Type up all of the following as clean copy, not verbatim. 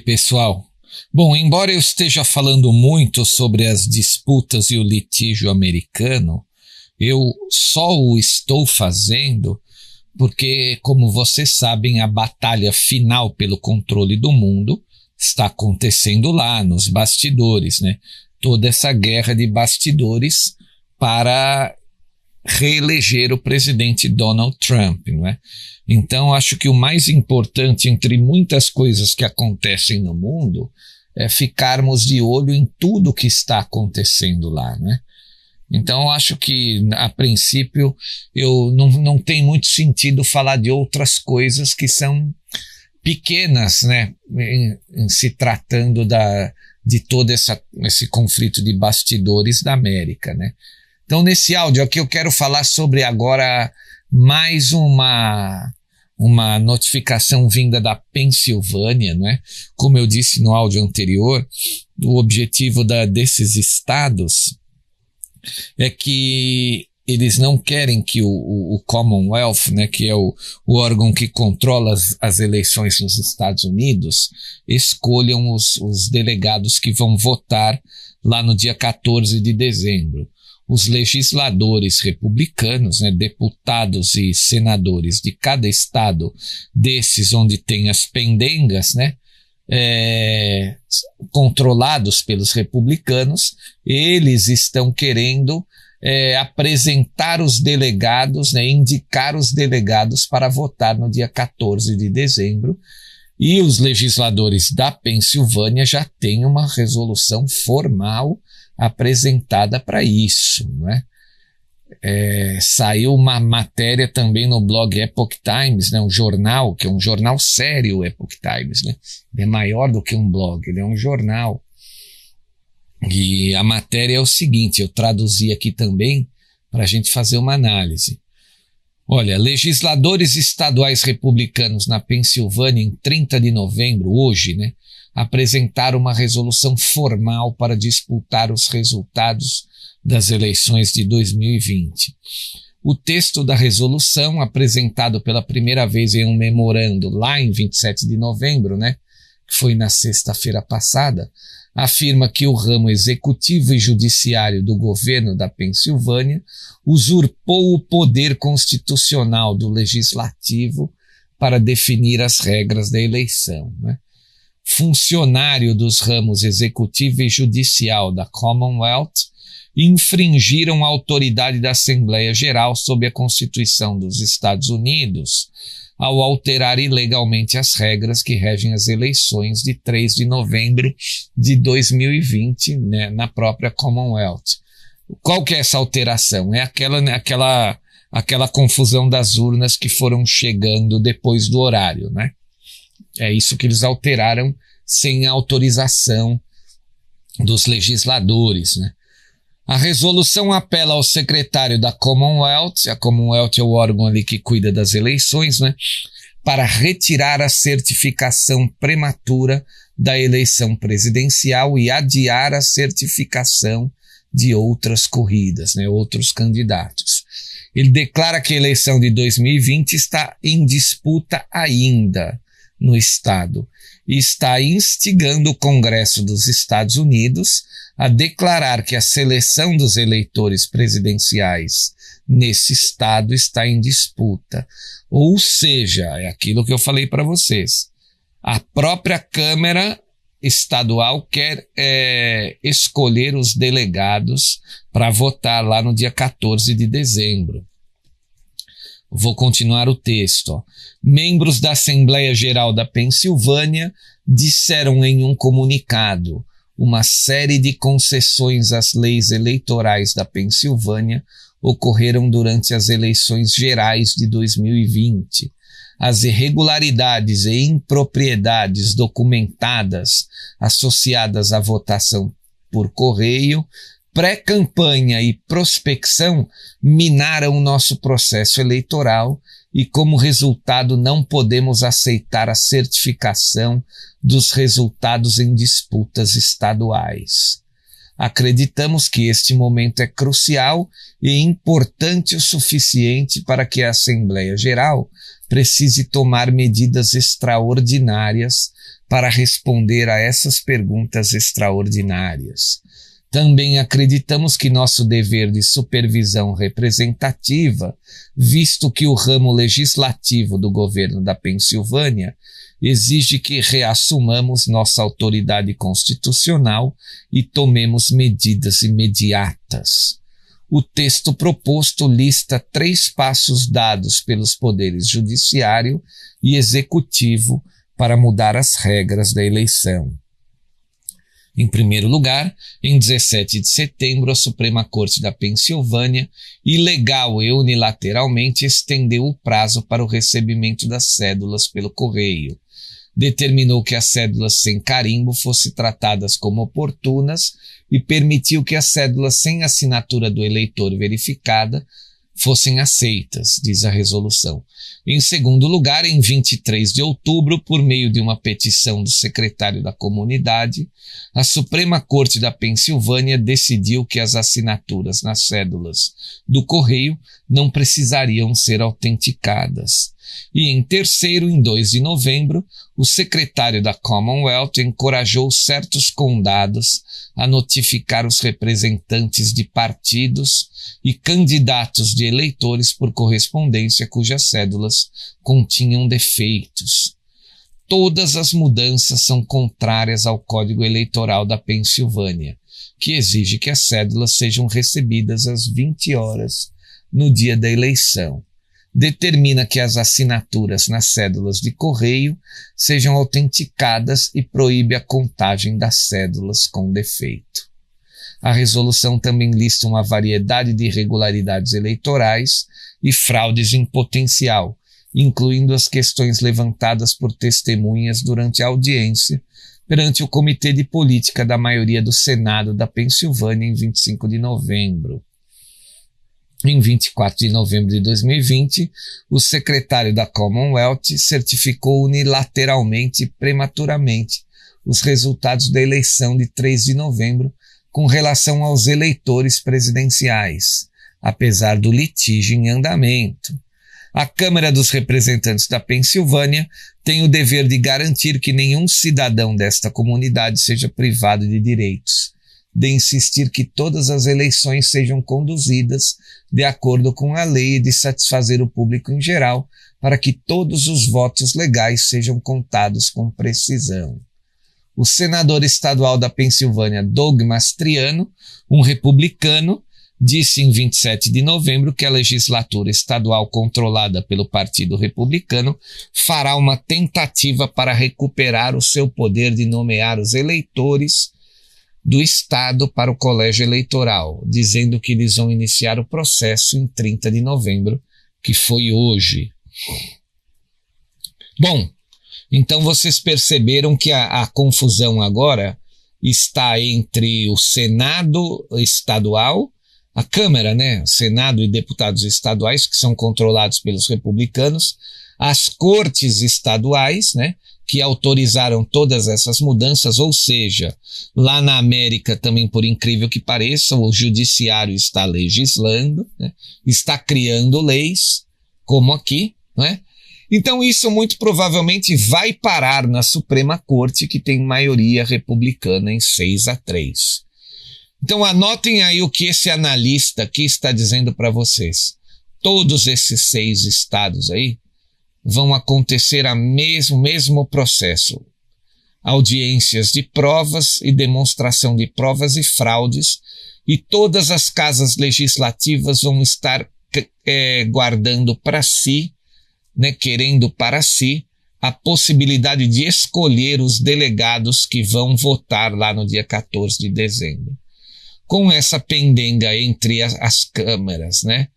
pessoal? Bom, embora eu esteja falando muito sobre as disputas e o litígio americano, eu só o estou fazendo porque, como vocês sabem, a batalha final pelo controle do mundo está acontecendo lá, nos bastidores, né? Toda essa guerra de bastidores para reeleger o presidente Donald Trump, não é? Então, acho que o mais importante, entre muitas coisas que acontecem no mundo, é ficarmos de olho em tudo que está acontecendo lá, né? Então, acho que, a princípio, eu não tem muito sentido falar de outras coisas que são pequenas, né, em se tratando de todo esse conflito de bastidores da América, né. Então, nesse áudio aqui eu quero falar sobre agora mais uma notificação vinda da Pensilvânia, né. Como eu disse no áudio anterior, o objetivo desses estados é que eles não querem que o Commonwealth, né, que é o órgão que controla as eleições nos Estados Unidos, escolham os delegados que vão votar lá no dia 14 de dezembro. Os legisladores republicanos, né, deputados e senadores de cada estado desses onde tem as pendengas, né, controlados pelos republicanos, eles estão querendo apresentar os delegados, né, indicar os delegados para votar no dia 14 de dezembro, e os legisladores da Pensilvânia já têm uma resolução formal apresentada para isso, não é? Saiu uma matéria também no blog Epoch Times, né, um jornal, que é um jornal sério, o Epoch Times, né? Ele é maior do que um blog, ele é um jornal. E a matéria é o seguinte, eu traduzi aqui também para a gente fazer uma análise. Olha, legisladores estaduais republicanos na Pensilvânia em 30 de novembro, hoje, né, apresentaram uma resolução formal para disputar os resultados das eleições de 2020. O texto da resolução, apresentado pela primeira vez em um memorando lá em 27 de novembro, né, que foi na sexta-feira passada, afirma que o ramo executivo e judiciário do governo da Pensilvânia usurpou o poder constitucional do legislativo para definir as regras da eleição, né? Funcionário dos ramos executivo e judicial da Commonwealth infringiram a autoridade da Assembleia Geral sob a Constituição dos Estados Unidos ao alterar ilegalmente as regras que regem as eleições de 3 de novembro de 2020, né, na própria Commonwealth. Qual que é essa alteração? É aquela confusão das urnas que foram chegando depois do horário, né? É isso que eles alteraram sem a autorização dos legisladores, né? A resolução apela ao secretário da Commonwealth, a Commonwealth é o órgão ali que cuida das eleições, né, para retirar a certificação prematura da eleição presidencial e adiar a certificação de outras corridas, né, outros candidatos. Ele declara que a eleição de 2020 está em disputa ainda no estado e está instigando o Congresso dos Estados Unidos a declarar que a seleção dos eleitores presidenciais nesse estado está em disputa. Ou seja, é aquilo que eu falei para vocês. A própria Câmara Estadual quer escolher os delegados para votar lá no dia 14 de dezembro. Vou continuar o texto. Ó. Membros da Assembleia Geral da Pensilvânia disseram em um comunicado: uma série de concessões às leis eleitorais da Pensilvânia ocorreram durante as eleições gerais de 2020. As irregularidades e impropriedades documentadas associadas à votação por correio, pré-campanha e prospecção minaram o nosso processo eleitoral e, como resultado, não podemos aceitar a certificação dos resultados em disputas estaduais. Acreditamos que este momento é crucial e importante o suficiente para que a Assembleia Geral precise tomar medidas extraordinárias para responder a essas perguntas extraordinárias. Também acreditamos que nosso dever de supervisão representativa, visto que o ramo legislativo do governo da Pensilvânia exige que reassumamos nossa autoridade constitucional e tomemos medidas imediatas. O texto proposto lista 3 passos dados pelos poderes judiciário e executivo para mudar as regras da eleição. Em primeiro lugar, em 17 de setembro, a Suprema Corte da Pensilvânia, ilegal e unilateralmente, estendeu o prazo para o recebimento das cédulas pelo correio. Determinou que as cédulas sem carimbo fossem tratadas como oportunas e permitiu que as cédulas sem assinatura do eleitor verificada fossem aceitas, diz a resolução. Em segundo lugar, em 23 de outubro, por meio de uma petição do secretário da comunidade, a Suprema Corte da Pensilvânia decidiu que as assinaturas nas cédulas do correio não precisariam ser autenticadas. E em terceiro, em 2 de novembro, o secretário da Commonwealth encorajou certos condados a notificar os representantes de partidos e candidatos de eleitores por correspondência cujas cédulas continham defeitos. Todas as mudanças são contrárias ao Código Eleitoral da Pensilvânia, que exige que as cédulas sejam recebidas às 20 horas no dia da eleição. Determina que as assinaturas nas cédulas de correio sejam autenticadas e proíbe a contagem das cédulas com defeito. A resolução também lista uma variedade de irregularidades eleitorais e fraudes em potencial, incluindo as questões levantadas por testemunhas durante a audiência perante o Comitê de Política da maioria do Senado da Pensilvânia em 25 de novembro. Em 24 de novembro de 2020, o secretário da Commonwealth certificou unilateralmente e prematuramente os resultados da eleição de 3 de novembro com relação aos eleitores presidenciais, apesar do litígio em andamento. A Câmara dos Representantes da Pensilvânia tem o dever de garantir que nenhum cidadão desta comunidade seja privado de direitos, de insistir que todas as eleições sejam conduzidas de acordo com a lei e de satisfazer o público em geral para que todos os votos legais sejam contados com precisão. O senador estadual da Pensilvânia, Doug Mastriano, um republicano, disse em 27 de novembro que a legislatura estadual controlada pelo Partido Republicano fará uma tentativa para recuperar o seu poder de nomear os eleitores do Estado para o colégio eleitoral, dizendo que eles vão iniciar o processo em 30 de novembro, que foi hoje. Bom, então vocês perceberam que a confusão agora está entre o Senado estadual, a Câmara, né, Senado e deputados estaduais, que são controlados pelos republicanos, as cortes estaduais, né, que autorizaram todas essas mudanças, ou seja, lá na América também, por incrível que pareça, o judiciário está legislando, né, está criando leis, como aqui, né? Então isso muito provavelmente vai parar na Suprema Corte, que tem maioria republicana em 6-3. Então anotem aí o que esse analista aqui está dizendo para vocês. Todos esses 6 estados aí vão acontecer o mesmo processo. Audiências de provas e demonstração de provas e fraudes, e todas as casas legislativas vão estar guardando para si, né, querendo para si, a possibilidade de escolher os delegados que vão votar lá no dia 14 de dezembro. Com essa pendenga entre as câmaras, né,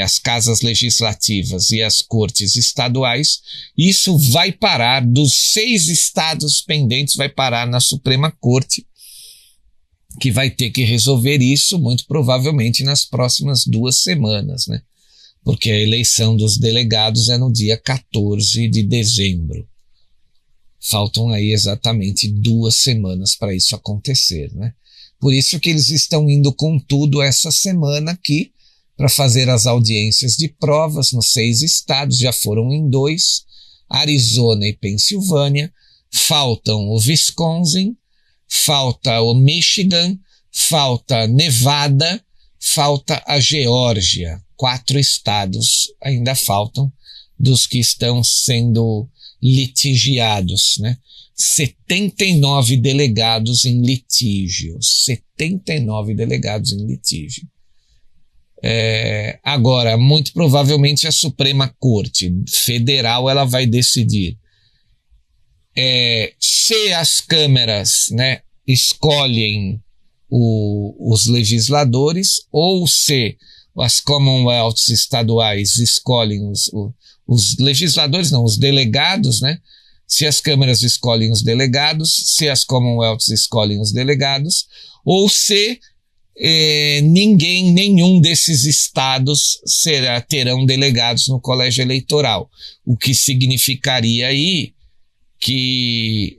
as casas legislativas e as cortes estaduais, isso vai parar, dos 6 estados pendentes, vai parar na Suprema Corte, que vai ter que resolver isso, muito provavelmente, nas próximas 2 semanas, né? Porque a eleição dos delegados é no dia 14 de dezembro. Faltam aí exatamente 2 semanas para isso acontecer, né? Por isso que eles estão indo com tudo essa semana aqui, para fazer as audiências de provas nos 6 estados, já foram em 2, Arizona e Pensilvânia, faltam o Wisconsin, falta o Michigan, falta Nevada, falta a Geórgia. 4 estados ainda faltam dos que estão sendo litigiados, né? 79 delegados em litígio. 79 delegados em litígio. Agora, muito provavelmente a Suprema Corte Federal ela vai decidir se as câmeras, né, escolhem os legisladores ou se as Commonwealths estaduais escolhem os legisladores, não, os delegados, né? Se as câmeras escolhem os delegados, se as Commonwealths escolhem os delegados, ou se nenhum desses estados terão delegados no colégio eleitoral, o que significaria aí que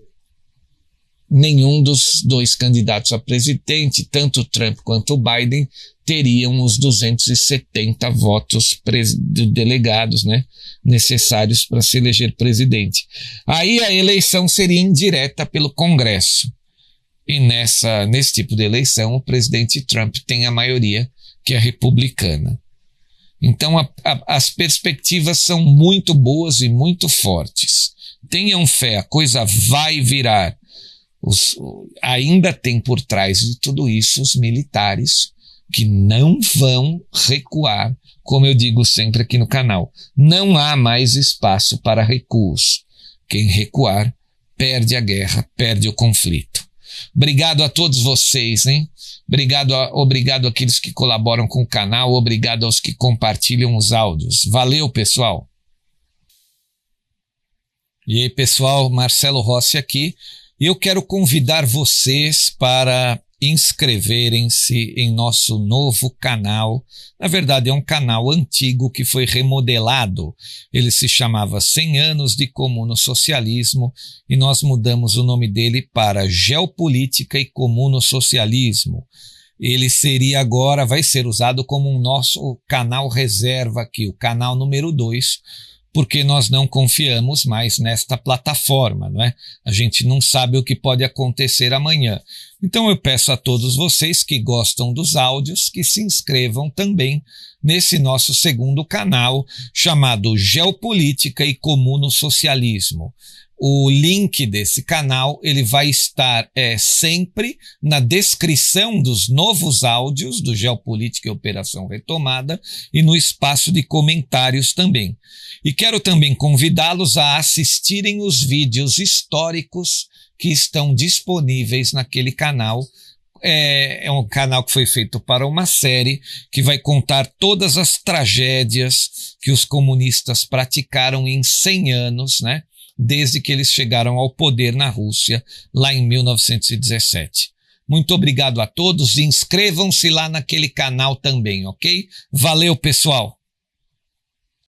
nenhum dos 2 candidatos a presidente, tanto Trump quanto Biden, teriam os 270 votos de delegados, né, necessários para se eleger presidente. Aí a eleição seria indireta pelo Congresso. E nesse tipo de eleição, o presidente Trump tem a maioria, que é republicana. Então as perspectivas são muito boas e muito fortes. Tenham fé, a coisa vai virar. Ainda tem por trás de tudo isso os militares que não vão recuar, como eu digo sempre aqui no canal. Não há mais espaço para recuos. Quem recuar perde a guerra, perde o conflito. Obrigado a todos vocês, hein? Obrigado àqueles que colaboram com o canal, obrigado aos que compartilham os áudios. Valeu, pessoal! E aí, pessoal, Marcelo Rossi aqui. E eu quero convidar vocês para inscreverem-se em nosso novo canal. Na verdade, é um canal antigo que foi remodelado. Ele se chamava 100 anos de comuno-socialismo e nós mudamos o nome dele para Geopolítica e Comuno-Socialismo. Ele vai ser usado como um nosso canal reserva aqui, o canal número 2, porque nós não confiamos mais nesta plataforma, não é? A gente não sabe o que pode acontecer amanhã. Então eu peço a todos vocês que gostam dos áudios que se inscrevam também nesse nosso segundo canal chamado Geopolítica e Comuno-Socialismo. O link desse canal ele vai estar sempre na descrição dos novos áudios do Geopolítica e Operação Retomada e no espaço de comentários também. E quero também convidá-los a assistirem os vídeos históricos que estão disponíveis naquele canal. É um canal que foi feito para uma série que vai contar todas as tragédias que os comunistas praticaram em 100 anos, né? Desde que eles chegaram ao poder na Rússia, lá em 1917. Muito obrigado a todos e inscrevam-se lá naquele canal também, ok? Valeu, pessoal!